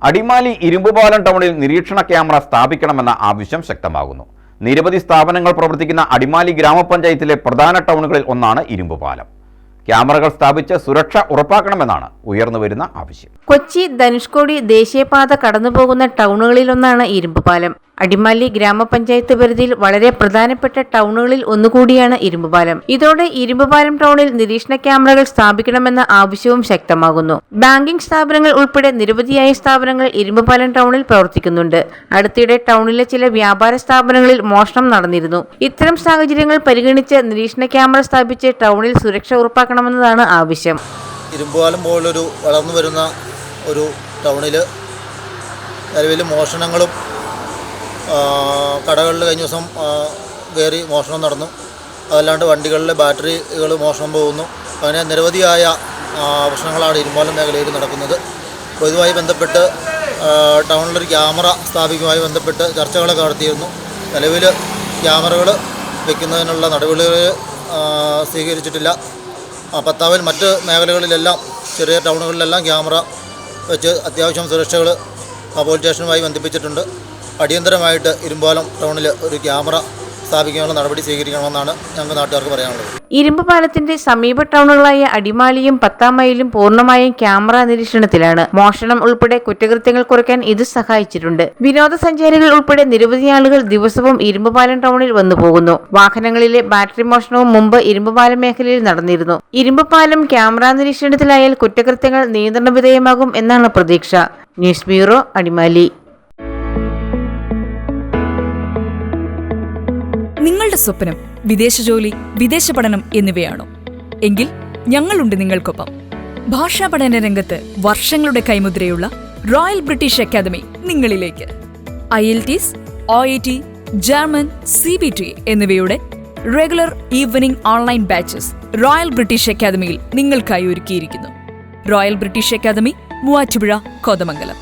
അടിമാലി ഇരുമ്പുപാലം ടൗണിൽ നിരീക്ഷണ ക്യാമറ സ്ഥാപിക്കണമെന്ന ആവശ്യം ശക്തമാകുന്നു. നിരവധി സ്ഥാപനങ്ങൾ പ്രവർത്തിക്കുന്ന അടിമാലി ഗ്രാമപഞ്ചായത്തിലെ പ്രധാന ടൗണുകളിൽ ഒന്നാണ് ഇരുമ്പുപാലം. ക്യാമറകൾ സ്ഥാപിച്ച് സുരക്ഷ ഉറപ്പാക്കണമെന്നാണ് ഉയർന്നുവരുന്ന ആവശ്യം. കൊച്ചി ധനുഷ്കോടി ദേശീയപാത കടന്നുപോകുന്ന ടൗണുകളിലൊന്നാണ് ഇരുമ്പുപാലം. അടിമാലി ഗ്രാമപഞ്ചായത്ത് പരിധിയിൽ വളരെ പ്രധാനപ്പെട്ട ടൗണുകളിൽ ഒന്നുകൂടിയാണ് ഇരുമ്പുപാലം. ഇതോടെ ഇരുമ്പുപാലം ടൗണിൽ നിരീക്ഷണ ക്യാമറകൾ സ്ഥാപിക്കണമെന്ന ആവശ്യവും ശക്തമാകുന്നു. ബാങ്കിംഗ് സ്ഥാപനങ്ങൾ ഉൾപ്പെടെ നിരവധിയായ സ്ഥാപനങ്ങൾ ഇരുമ്പുപാലം ടൗണിൽ പ്രവർത്തിക്കുന്നുണ്ട്. അടുത്തിടെ ടൗണിലെ ചില വ്യാപാര സ്ഥാപനങ്ങളിൽ മോഷണം നടന്നിരുന്നു. ഇത്തരം സാഹചര്യങ്ങൾ പരിഗണിച്ച് നിരീക്ഷണ ക്യാമറ സ്ഥാപിച്ച് ടൗണിൽ സുരക്ഷ ഉറപ്പാക്കണമെന്നതാണ് ആവശ്യം. ഇരുമ്പുപാലം പോലൊരു വളർന്നു വരുന്ന ഒരു ടൗണിൽ നിലവിൽ മോഷണങ്ങളും കടകളിൽ കഴിഞ്ഞ ദിവസം കയറി മോഷണം നടന്നു. അതല്ലാണ്ട് വണ്ടികളിലെ ബാറ്ററികൾ മോഷണം പോകുന്നു. അങ്ങനെ നിരവധിയായ പ്രശ്നങ്ങളാണ് ഇരുമ്പുപാലം മേഖലയിൽ നടക്കുന്നത്. അപ്പോൾ ഇതുമായി ബന്ധപ്പെട്ട് ടൗണിലൊരു ക്യാമറ സ്ഥാപിക്കുമായി ബന്ധപ്പെട്ട് ചർച്ചകളൊക്കെ നടത്തിയിരുന്നു. നിലവിൽ ക്യാമറകൾ വയ്ക്കുന്നതിനുള്ള നടപടികൾ സ്വീകരിച്ചിട്ടില്ല. പത്താവിൽ മറ്റ് മേഖലകളിലെല്ലാം ചെറിയ ടൗണുകളിലെല്ലാം ക്യാമറ വെച്ച് അത്യാവശ്യം സുരക്ഷകൾ പോലീസ് സ്റ്റേഷനുമായി ബന്ധിപ്പിച്ചിട്ടുണ്ട്. അടിയന്തരമായിട്ട് ഇരുമ്പുപാലം ടൗണിൽ ഒരു ക്യാമറ സ്ഥാപിക്കാനുള്ള നടപടി സ്വീകരിക്കണമെന്നാണ് ഞങ്ങൾക്ക് നാട്ടുകാർക്ക് പറയാനുള്ളത്. ഇരുമ്പുപാലത്തിന്റെ സമീപ ടൗണുകളായ അടിമാലിയും 10-ാം മൈലും പൂർണ്ണമായും ക്യാമറ നിരീക്ഷണത്തിലാണ്. മോഷണം ഉൾപ്പെടെ കുറ്റകൃത്യങ്ങൾ കുറയ്ക്കാൻ ഇത് സഹായിച്ചിട്ടുണ്ട്. വിനോദസഞ്ചാരികൾ ഉൾപ്പെടെ നിരവധി ആളുകൾ ദിവസവും ഇരുമ്പുപാലം ടൗണിൽ വന്നു പോകുന്നു. വാഹനങ്ങളിലെ ബാറ്ററി മോഷണവും മുമ്പ് ഇരുമ്പുപാലം മേഖലയിൽ നടന്നിരുന്നു. ഇരുമ്പുപാലം ക്യാമറ നിരീക്ഷണത്തിലായാൽ കുറ്റകൃത്യങ്ങൾ നിയന്ത്രണ വിധേയമാകും എന്നാണ് പ്രതീക്ഷ. News bureau, Adimali. നിങ്ങളുടെ സ്വപ്നം വിദേശ ജോലി, വിദേശ പഠനം എന്നിവയാണോ? എങ്കിൽ ഞങ്ങളുണ്ട് നിങ്ങൾക്കൊപ്പം. ഭാഷാ പഠന രംഗത്ത് വർഷങ്ങളുടെ കൈമുദ്രയുള്ള റോയൽ ബ്രിട്ടീഷ് അക്കാദമി നിങ്ങളിലേക്ക്. IELTS, OET, ജർമ്മൻ, CBT എന്നിവയുടെ regular evening online batches royal British അക്കാദമിയിൽ നിങ്ങൾക്കായി ഒരുക്കിയിരിക്കുന്നു. Royal British academy, Muvattupuzha, Kothamangalam.